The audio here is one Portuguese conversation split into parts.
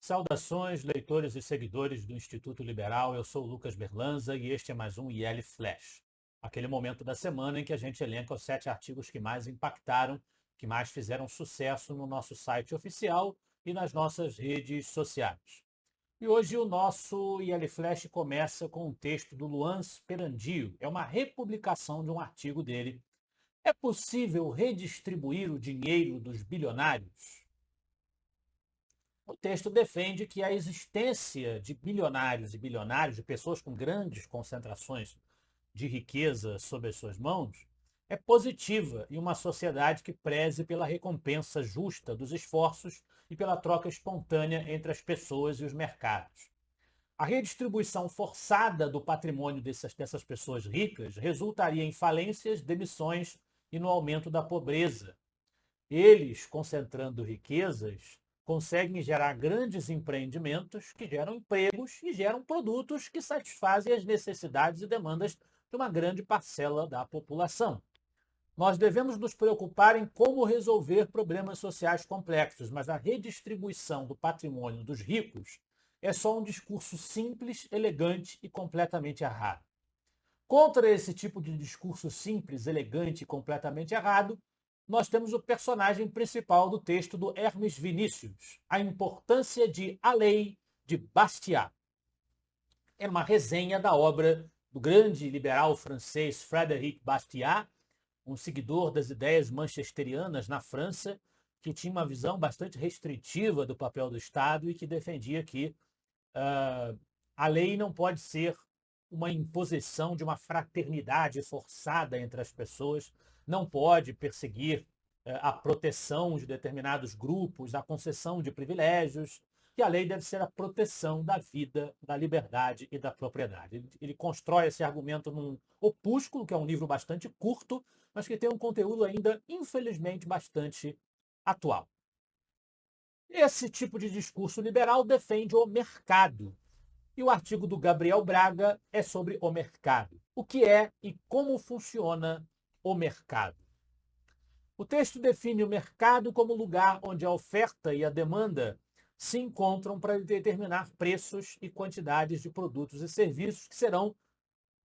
Saudações, leitores e seguidores do Instituto Liberal. Eu sou o Lucas Berlanza e este é mais um IL Flash. Aquele momento da semana em que a gente elenca os 7 artigos que mais impactaram, que mais fizeram sucesso no nosso site oficial e nas nossas redes sociais. E hoje o nosso IL Flash começa com um texto do Luan Sperandio. É uma republicação de um artigo dele. É possível redistribuir o dinheiro dos bilionários? O texto defende que a existência de bilionários e bilionários, de pessoas com grandes concentrações de riqueza sob as suas mãos, é positiva em uma sociedade que preze pela recompensa justa dos esforços e pela troca espontânea entre as pessoas e os mercados. A redistribuição forçada do patrimônio dessas pessoas ricas resultaria em falências, demissões e no aumento da pobreza. Eles, concentrando riquezas, conseguem gerar grandes empreendimentos que geram empregos e geram produtos que satisfazem as necessidades e demandas de uma grande parcela da população. Nós devemos nos preocupar em como resolver problemas sociais complexos, mas a redistribuição do patrimônio dos ricos é só um discurso simples, elegante e completamente errado. Contra esse tipo de discurso simples, elegante e completamente errado, nós temos o personagem principal do texto do Hermes Vinícius, a importância de A Lei de Bastiat. É uma resenha da obra do grande liberal francês Frédéric Bastiat, um seguidor das ideias manchesterianas na França, que tinha uma visão bastante restritiva do papel do Estado e que defendia que a lei não pode ser uma imposição de uma fraternidade forçada entre as pessoas, não pode perseguir a proteção de determinados grupos, a concessão de privilégios, que a lei deve ser a proteção da vida, da liberdade e da propriedade. Ele constrói esse argumento num opúsculo, que é um livro bastante curto, mas que tem um conteúdo ainda, infelizmente, bastante atual. Esse tipo de discurso liberal defende o mercado. E o artigo do Gabriel Braga é sobre o mercado. O que é e como funciona o mercado? O texto define o mercado como lugar onde a oferta e a demanda se encontram para determinar preços e quantidades de produtos e serviços que serão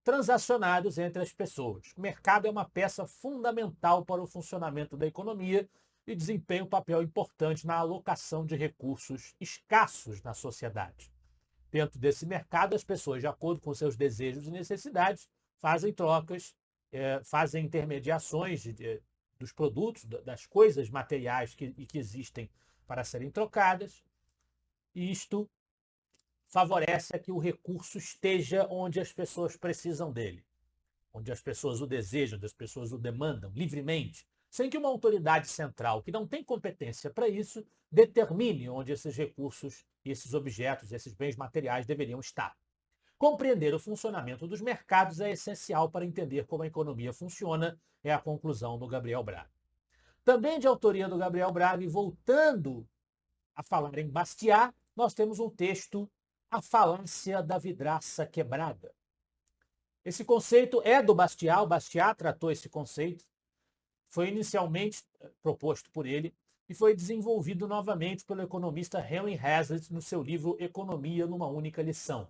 transacionados entre as pessoas. O mercado é uma peça fundamental para o funcionamento da economia e desempenha um papel importante na alocação de recursos escassos na sociedade. Dentro desse mercado, as pessoas, de acordo com seus desejos e necessidades, fazem trocas, fazem intermediações dos produtos, das coisas materiais que existem para serem trocadas. E isto favorece a que o recurso esteja onde as pessoas precisam dele, onde as pessoas o desejam, onde as pessoas o demandam livremente, sem que uma autoridade central, que não tem competência para isso, determine onde esses recursos, esses objetos, esses bens materiais deveriam estar. Compreender o funcionamento dos mercados é essencial para entender como a economia funciona, é a conclusão do Gabriel Braga. Também de autoria do Gabriel Braga, e voltando a falar em Bastiat, nós temos um texto, A Falácia da Vidraça Quebrada. Esse conceito é do Bastiat, o Bastiat tratou esse conceito, foi inicialmente proposto por ele e foi desenvolvido novamente pelo economista Henry Hazlitt no seu livro Economia numa Única Lição.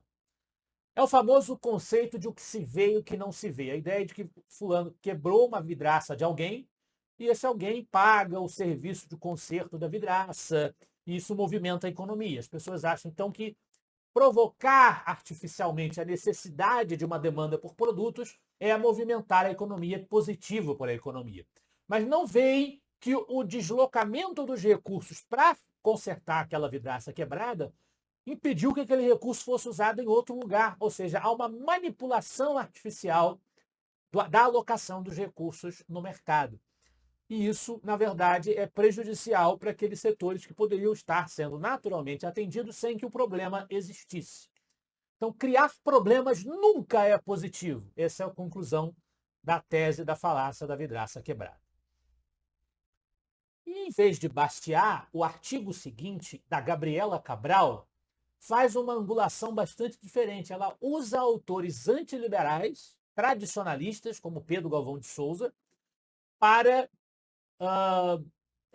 É o famoso conceito de o que se vê e o que não se vê. A ideia de que fulano quebrou uma vidraça de alguém e esse alguém paga o serviço de conserto da vidraça e isso movimenta a economia. As pessoas acham, então, que provocar artificialmente a necessidade de uma demanda por produtos é movimentar a economia, positivo para a economia. Mas não veem que o deslocamento dos recursos para consertar aquela vidraça quebrada impediu que aquele recurso fosse usado em outro lugar, ou seja, há uma manipulação artificial da alocação dos recursos no mercado. E isso, na verdade, é prejudicial para aqueles setores que poderiam estar sendo naturalmente atendidos sem que o problema existisse. Então, criar problemas nunca é positivo. Essa é a conclusão da tese da falácia da vidraça quebrada. E, em vez de Bastiat, o artigo seguinte, da Gabriela Cabral, faz uma angulação bastante diferente. Ela usa autores antiliberais, tradicionalistas, como Pedro Galvão de Souza, para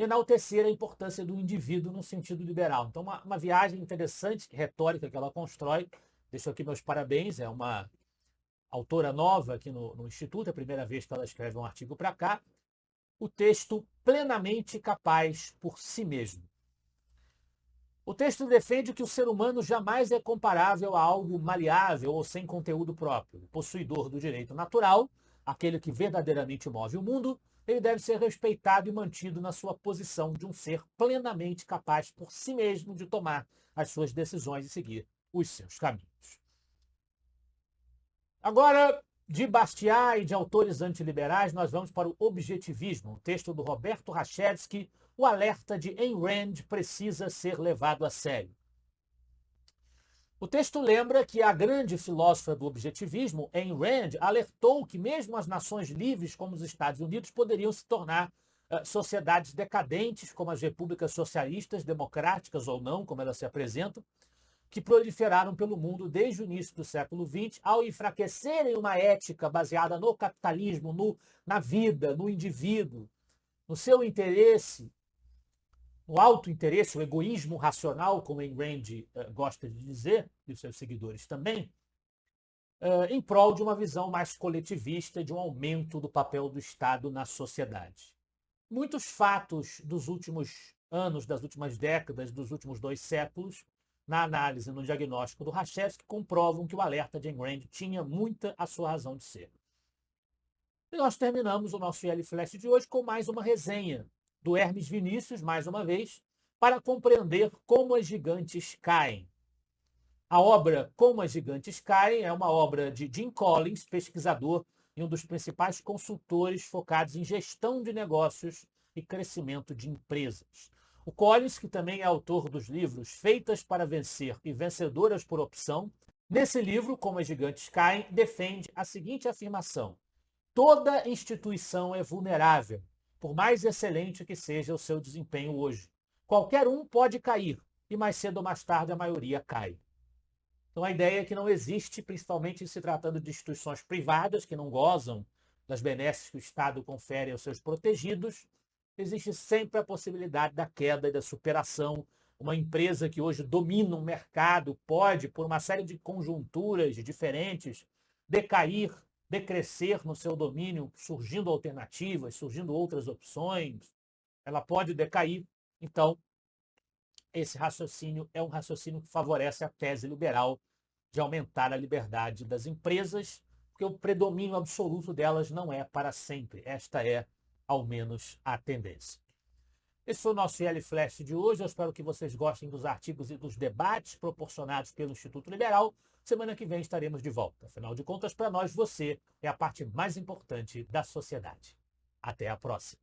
enaltecer a importância do indivíduo no sentido liberal. Então, uma viagem interessante, retórica que ela constrói. Deixo aqui meus parabéns, é uma autora nova aqui no Instituto, é a primeira vez que ela escreve um artigo para cá. O texto plenamente capaz por si mesmo. O texto defende que o ser humano jamais é comparável a algo maleável ou sem conteúdo próprio. O possuidor do direito natural, aquele que verdadeiramente move o mundo, ele deve ser respeitado e mantido na sua posição de um ser plenamente capaz por si mesmo de tomar as suas decisões e seguir os seus caminhos. Agora, de Bastiat e de autores antiliberais, nós vamos para o objetivismo. O texto do Roberto Rachevsky, o alerta de Ayn Rand precisa ser levado a sério. O texto lembra que a grande filósofa do objetivismo, Ayn Rand, alertou que mesmo as nações livres como os Estados Unidos poderiam se tornar sociedades decadentes, como as repúblicas socialistas, democráticas ou não, como elas se apresentam, que proliferaram pelo mundo desde o início do século XX, ao enfraquecerem uma ética baseada no capitalismo, na vida, no indivíduo, no seu interesse, no autointeresse, o egoísmo racional, como Ayn Rand gosta de dizer, e os seus seguidores também, em prol de uma visão mais coletivista, de um aumento do papel do Estado na sociedade. Muitos fatos dos últimos anos, das últimas décadas, dos últimos 2 séculos, na análise, no diagnóstico do Rachevsky, comprovam que o alerta de Ayn Rand tinha muita a sua razão de ser. E nós terminamos o nosso IL Flash de hoje com mais uma resenha do Hermes Vinícius, mais uma vez, para compreender como as gigantes caem. A obra Como as Gigantes Caem é uma obra de Jim Collins, pesquisador e um dos principais consultores focados em gestão de negócios e crescimento de empresas. O Collins, que também é autor dos livros Feitas para Vencer e Vencedoras por Opção, nesse livro, Como as Gigantes Caem, defende a seguinte afirmação: toda instituição é vulnerável, por mais excelente que seja o seu desempenho hoje. Qualquer um pode cair, e mais cedo ou mais tarde a maioria cai. Então a ideia é que não existe, principalmente se tratando de instituições privadas que não gozam das benesses que o Estado confere aos seus protegidos, existe sempre a possibilidade da queda e da superação. Uma empresa que hoje domina um mercado pode, por uma série de conjunturas diferentes, decair, decrescer no seu domínio, surgindo alternativas, surgindo outras opções. Ela pode decair. Então, esse raciocínio é um raciocínio que favorece a tese liberal de aumentar a liberdade das empresas, porque o predomínio absoluto delas não é para sempre. Esta é, ao menos, a tendência. Esse foi o nosso IL Flash de hoje. Eu espero que vocês gostem dos artigos e dos debates proporcionados pelo Instituto Liberal. Semana que vem estaremos de volta. Afinal de contas, para nós, você é a parte mais importante da sociedade. Até a próxima.